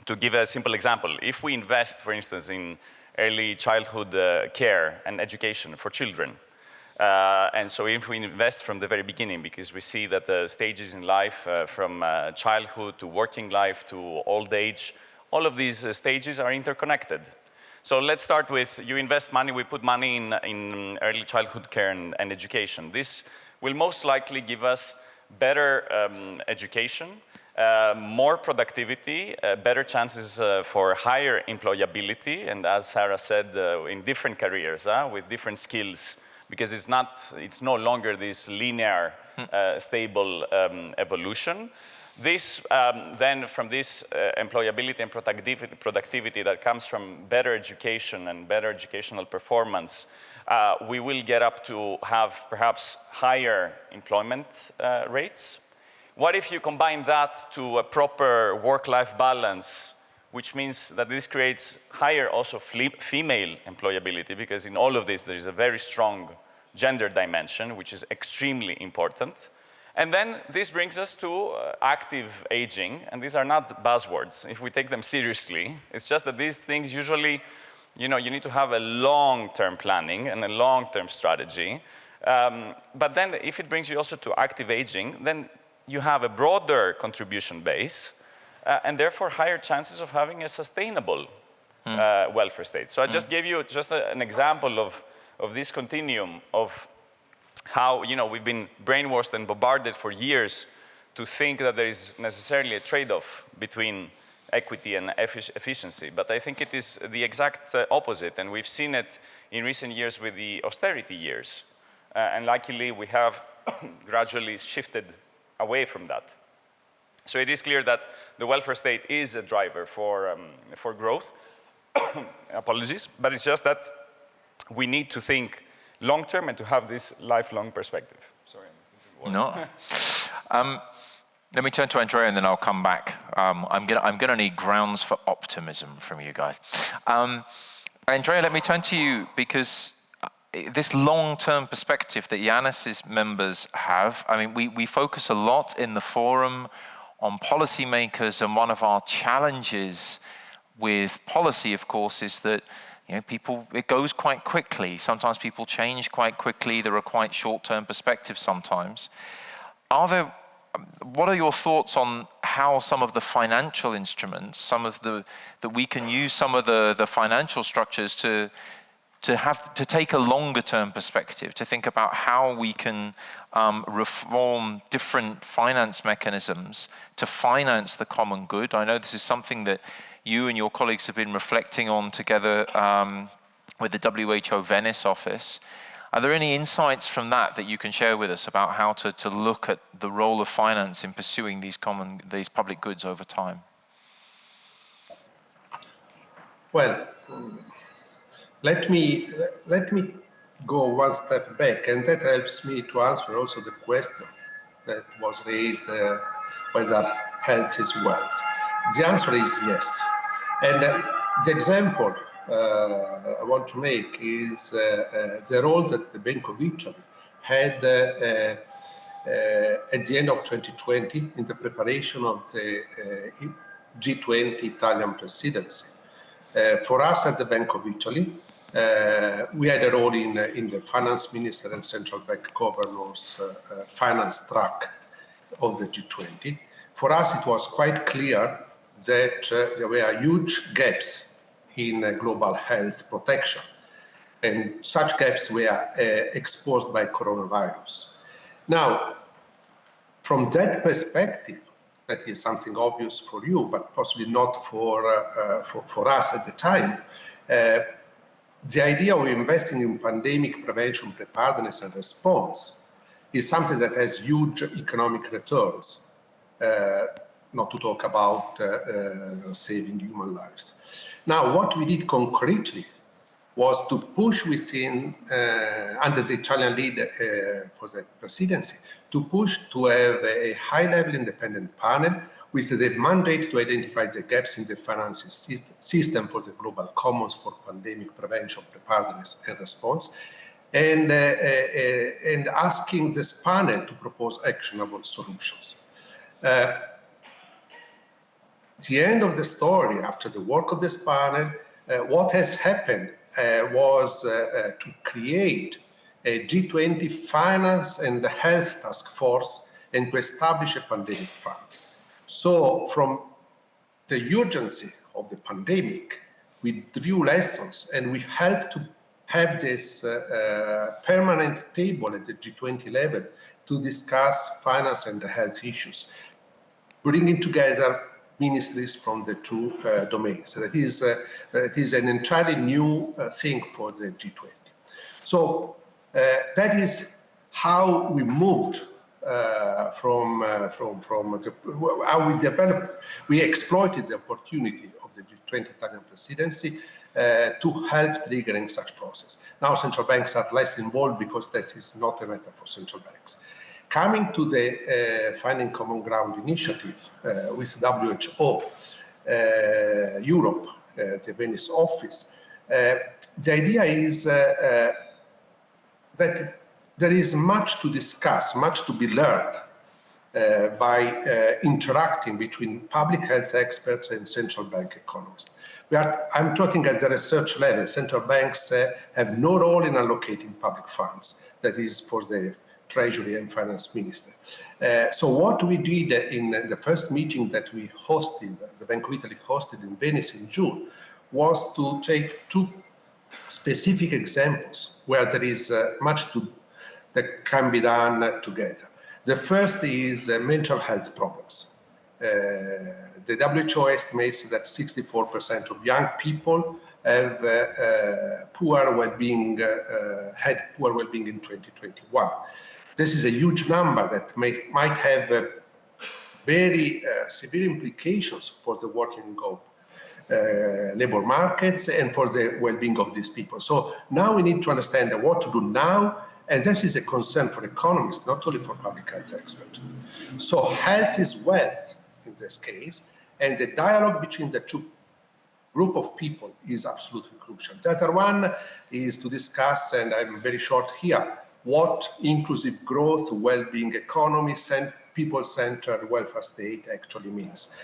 To give a simple example, if we invest, for instance, in early childhood care and education for children, and so if we invest from the very beginning, because we see that the stages in life, from childhood to working life to old age, all of these stages are interconnected. So let's start with, you invest money, we put money in early childhood care and education. This will most likely give us better education, more productivity, better chances for higher employability, and as Sarah said, in different careers, with different skills, because it's no longer this linear, stable evolution. This, then from this employability and productivity that comes from better education and better educational performance, we will get up to have perhaps higher employment rates. What if you combine that to a proper work-life balance, which means that this creates higher also female employability, because in all of this there is a very strong gender dimension, which is extremely important. And then this brings us to active aging, and these are not buzzwords. If we take them seriously, it's just that these things usually, you need to have a long-term planning and a long-term strategy. But then if it brings you also to active aging, then you have a broader contribution base and therefore higher chances of having a sustainable welfare state. So I just gave you just an example of this continuum of how we've been brainwashed and bombarded for years to think that there is necessarily a trade-off between equity and efficiency. But I think it is the exact opposite, and we've seen it in recent years with the austerity years. And luckily, we have gradually shifted away from that. So it is clear that the welfare state is a driver for growth. Apologies, but it's just that we need to think long-term and to have this lifelong perspective. Sorry. No. Let me turn to Andrea and then I'll come back. I'm gonna need grounds for optimism from you guys. Andrea, let me turn to you because this long-term perspective that Yanis's members have, I mean, we focus a lot in the forum on policymakers, and one of our challenges with policy, of course, is that it goes quite quickly. Sometimes people change quite quickly. There are quite short-term perspectives sometimes. What are your thoughts on how some of the financial instruments, that we can use some of the financial structures to take a longer-term perspective, to think about how we can reform different finance mechanisms to finance the common good? I know this is something that you and your colleagues have been reflecting on together with the WHO Venice office. Are there any insights from that you can share with us about how to look at the role of finance in pursuing these public goods over time? Well, let me go one step back, and that helps me to answer also the question that was raised, whether health is wealth. The answer is yes. And the example I want to make is the role that the Bank of Italy had at the end of 2020 in the preparation of the G20 Italian presidency. For us at the Bank of Italy, we had a role in the finance minister and central bank governors finance track of the G20. For us, it was quite clear that there were huge gaps in global health protection, and such gaps were exposed by coronavirus. Now, from that perspective, that is something obvious for you, but possibly not for us at the time, the idea of investing in pandemic prevention, preparedness, and response is something that has huge economic returns, not to talk about saving human lives. Now, what we did concretely was to push within, under the Italian lead for the presidency, to push to have a high-level independent panel with the mandate to identify the gaps in the financial system for the global commons for pandemic prevention, preparedness, and response, and asking this panel to propose actionable solutions. The end of the story, after the work of this panel, what has happened was to create a G20 finance and health task force and to establish a pandemic fund. So from the urgency of the pandemic, we drew lessons and we helped to have this permanent table at the G20 level to discuss finance and health issues, bringing together ministries from the two domains. That is an entirely new thing for the G20. So that is how we moved how we developed. We exploited the opportunity of the G20 Italian presidency to help triggering such process. Now central banks are less involved because this is not a matter for central banks. Coming to the Finding Common Ground initiative with WHO, Europe, the Venice office, the idea is that there is much to discuss, much to be learned by interacting between public health experts and central bank economists. I'm talking at the research level. Central banks have no role in allocating public funds. That is for the Treasury and Finance Minister. So what we did in the first meeting that we hosted, the Bank of Italy hosted in Venice in June, was to take two specific examples where there is much that can be done together. The first is mental health problems. The WHO estimates that 64% of young people have poor well-being, had poor well-being in 2021. This is a huge number that might have very severe implications for the working of labor markets and for the well-being of these people. So now we need to understand what to do now, and this is a concern for economists, not only for public health experts. So health is wealth in this case, and the dialogue between the two group of people is absolutely crucial. The other one is to discuss, and I'm very short here, what inclusive growth, well-being economy, and people-centered welfare state actually means.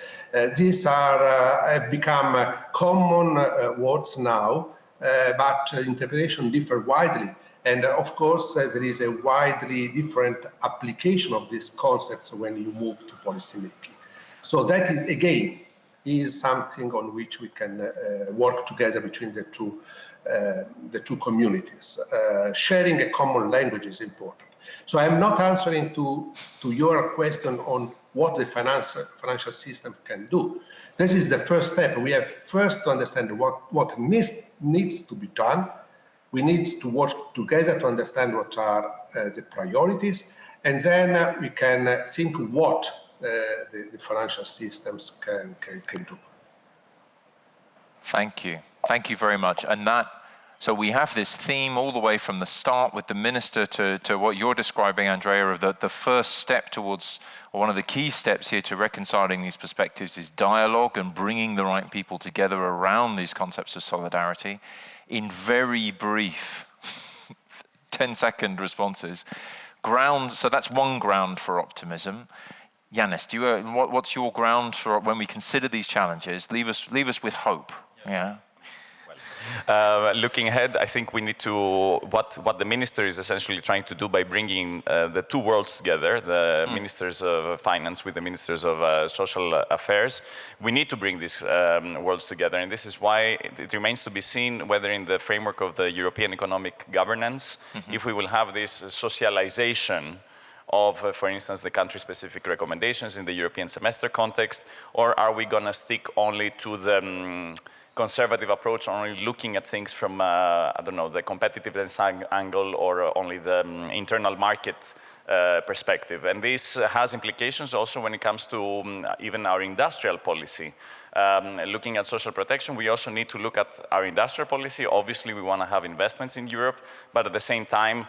These have become common words now, but interpretation differ widely. And of course, there is a widely different application of these concepts when you move to policy making. So that, again, is something on which we can work together between the two communities. Sharing a common language is important. So I'm not answering to your question on what the financial system can do. This is the first step. We have first to understand what needs to be done. We need to work together to understand what are the priorities, and then we can think what the financial systems can do. Thank you. Thank you very much. And so we have this theme all the way from the start with the minister to what you're describing, Andrea, of the first step towards, or one of the key steps here to reconciling these perspectives is dialogue and bringing the right people together around these concepts of solidarity in very brief 10-second responses. So that's one ground for optimism. Yanis, what's your ground for when we consider these challenges? Leave us with hope. Yeah. Looking ahead, I think we need to, what the minister is essentially trying to do by bringing the two worlds together, the ministers of finance with the ministers of social affairs, we need to bring these worlds together. And this is why it remains to be seen whether in the framework of the European economic governance, if we will have this socialization of, for instance, the country-specific recommendations in the European semester context, or are we going to stick only to the conservative approach, only looking at things from, I don't know, the competitiveness angle or only the internal market perspective. And this has implications also when it comes to even our industrial policy. Looking at social protection, we also need to look at our industrial policy. Obviously, we want to have investments in Europe, but at the same time,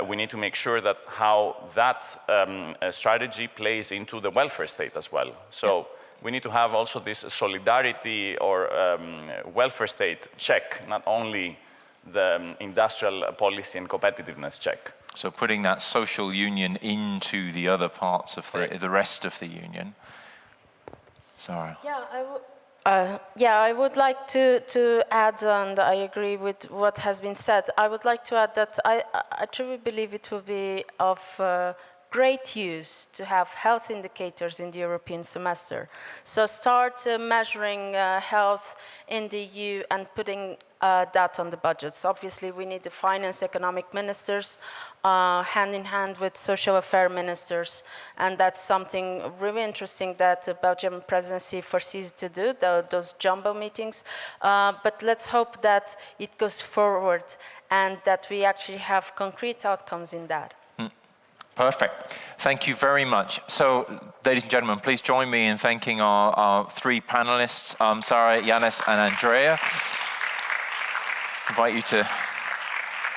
we need to make sure that how that strategy plays into the welfare state as well. So we need to have also this solidarity or welfare state check, not only the industrial policy and competitiveness check. So putting that social union into the other parts of the rest of the union. Sarah. Yeah, I would like to add, and I agree with what has been said. I would like to add that I truly believe it will be of great use to have health indicators in the European semester. So start measuring health in the EU and putting that on the budgets. Obviously, we need the finance economic ministers hand in hand with social affairs ministers, and that's something really interesting that the Belgian presidency foresees to do, those jumbo meetings. But let's hope that it goes forward and that we actually have concrete outcomes in that. Perfect. Thank you very much. So, ladies and gentlemen, please join me in thanking our three panelists, Sarah, Yanis, and Andrea. Invite you to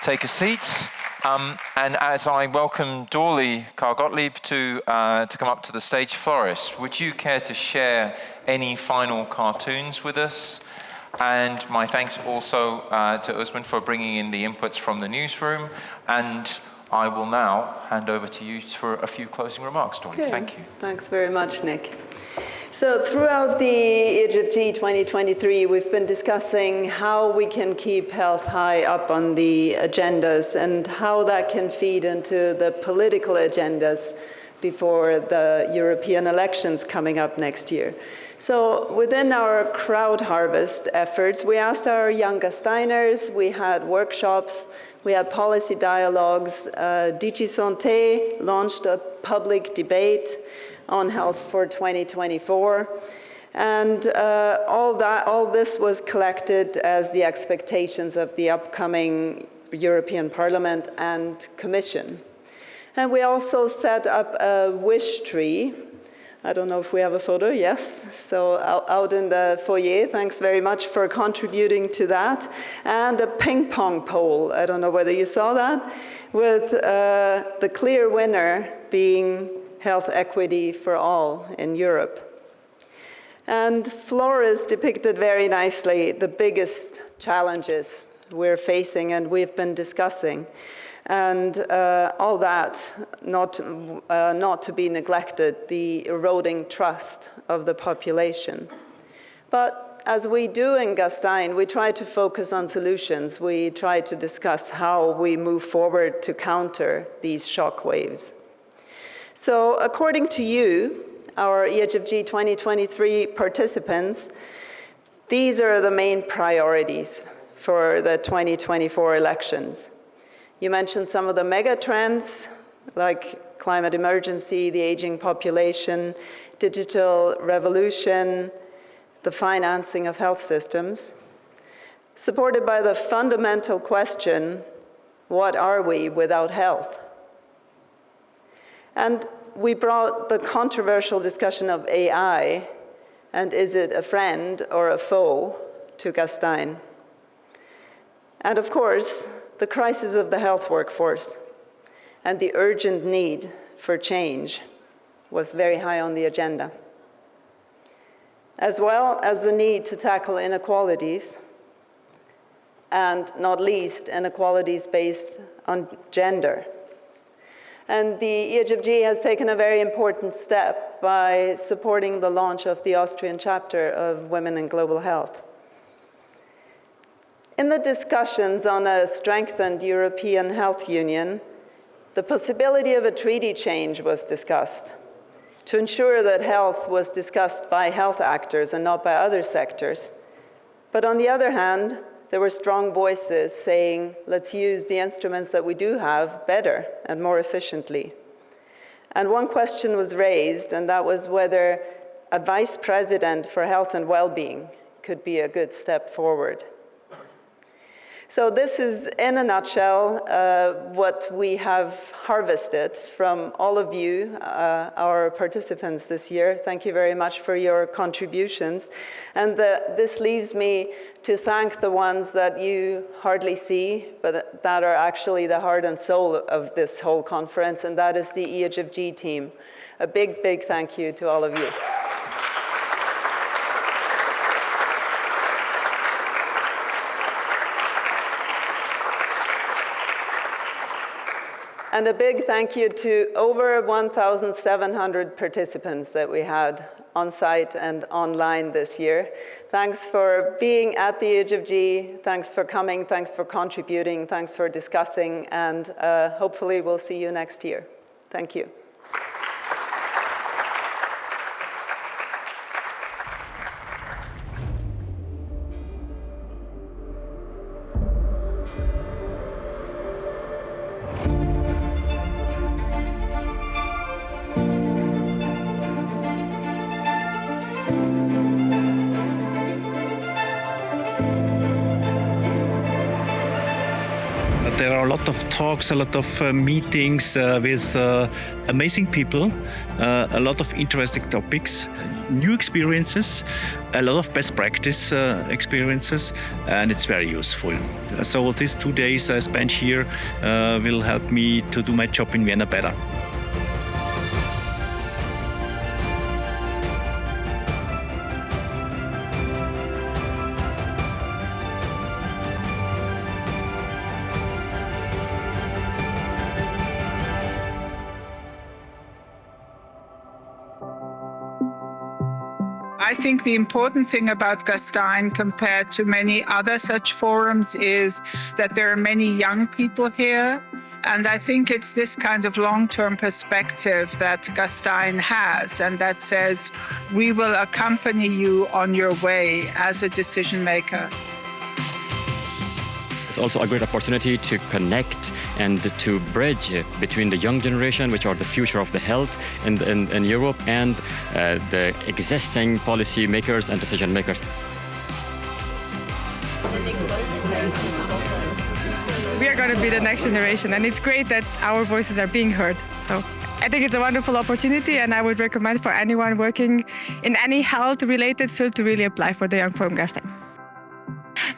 take a seat. And as I welcome Dorley Carr-Gottlieb to come up to the stage, Floris, would you care to share any final cartoons with us? And my thanks also to Usman for bringing in the inputs from the newsroom. And I will now hand over to you for a few closing remarks, Dawn. Okay. Thank you. Thanks very much, Nick. So throughout the EHFG 2023, we've been discussing how we can keep health high up on the agendas and how that can feed into the political agendas before the European elections coming up next year. So within our crowd harvest efforts, we asked our young Gasteiners, we had workshops, we had policy dialogues. DG Santé launched a public debate on health for 2024. And all this was collected as the expectations of the upcoming European Parliament and Commission. And we also set up a wish tree. I don't know if we have a photo, yes. So out in the foyer, thanks very much for contributing to that. And a ping pong pole, I don't know whether you saw that, with the clear winner being health equity for all in Europe. And Flores depicted very nicely the biggest challenges we're facing and we've been discussing. And all that, not to be neglected, the eroding trust of the population. But as we do in Gastein, we try to focus on solutions. We try to discuss how we move forward to counter these shock waves. So according to you, our EHFG 2023 participants, these are the main priorities for the 2024 elections. You mentioned some of the mega trends, like climate emergency, the aging population, digital revolution, the financing of health systems, supported by the fundamental question, what are we without health? And we brought the controversial discussion of AI, and is it a friend or a foe, to Gastein. And of course, the crisis of the health workforce and the urgent need for change was very high on the agenda, as well as the need to tackle inequalities, and not least inequalities based on gender. And the EHFG has taken a very important step by supporting the launch of the Austrian chapter of Women in Global Health. In the discussions on a strengthened European Health Union, the possibility of a treaty change was discussed to ensure that health was discussed by health actors and not by other sectors. But on the other hand, there were strong voices saying, let's use the instruments that we do have better and more efficiently. And one question was raised, and that was whether a vice president for health and well-being could be a good step forward. So this is, in a nutshell, what we have harvested from all of you, our participants this year. Thank you very much for your contributions. And this leaves me to thank the ones that you hardly see, but that are actually the heart and soul of this whole conference, and that is the EHFG team. A big, big thank you to all of you. And a big thank you to over 1,700 participants that we had on site and online this year. Thanks for being at the EHFG. Thanks for coming. Thanks for contributing. Thanks for discussing. And hopefully we'll see you next year. Thank you. There are a lot of talks, a lot of meetings with amazing people, a lot of interesting topics, new experiences, a lot of best practice experiences, and it's very useful. So these 2 days I spent here will help me to do my job in Vienna better. I think the important thing about Gastein compared to many other such forums is that there are many young people here. And I think it's this kind of long-term perspective that Gastein has, and that says, we will accompany you on your way as a decision maker. It's also a great opportunity to connect and to bridge between the young generation, which are the future of the health in Europe, and the existing policy makers and decision makers. We are going to be the next generation, and it's great that our voices are being heard. So I think it's a wonderful opportunity, and I would recommend for anyone working in any health-related field to really apply for the Young Forum Gastein.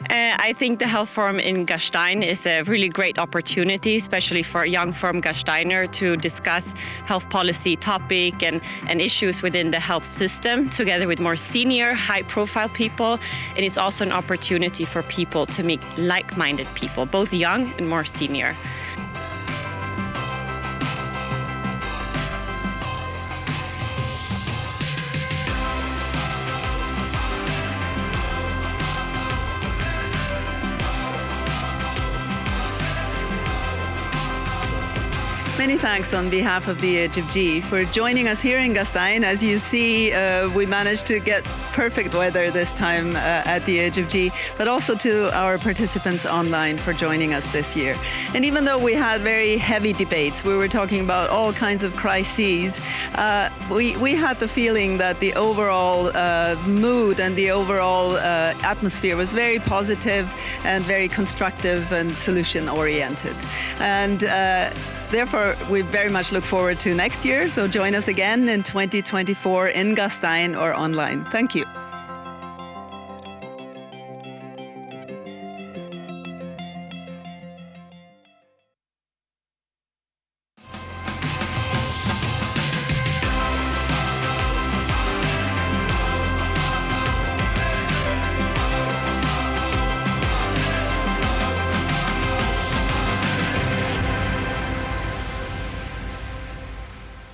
I think the Health Forum in Gastein is a really great opportunity, especially for a young Forum Gasteiner, to discuss health policy topic and issues within the health system together with more senior, high-profile people. And it's also an opportunity for people to meet like-minded people, both young and more senior. Many thanks on behalf of the EHFG for joining us here in Gastein. As you see, we managed to get perfect weather this time at the EHFG, but also to our participants online for joining us this year. And even though we had very heavy debates, we were talking about all kinds of crises, we had the feeling that the overall mood and the overall atmosphere was very positive and very constructive and solution-oriented. And therefore, we very much look forward to next year. So join us again in 2024 in Gastein or online. Thank you.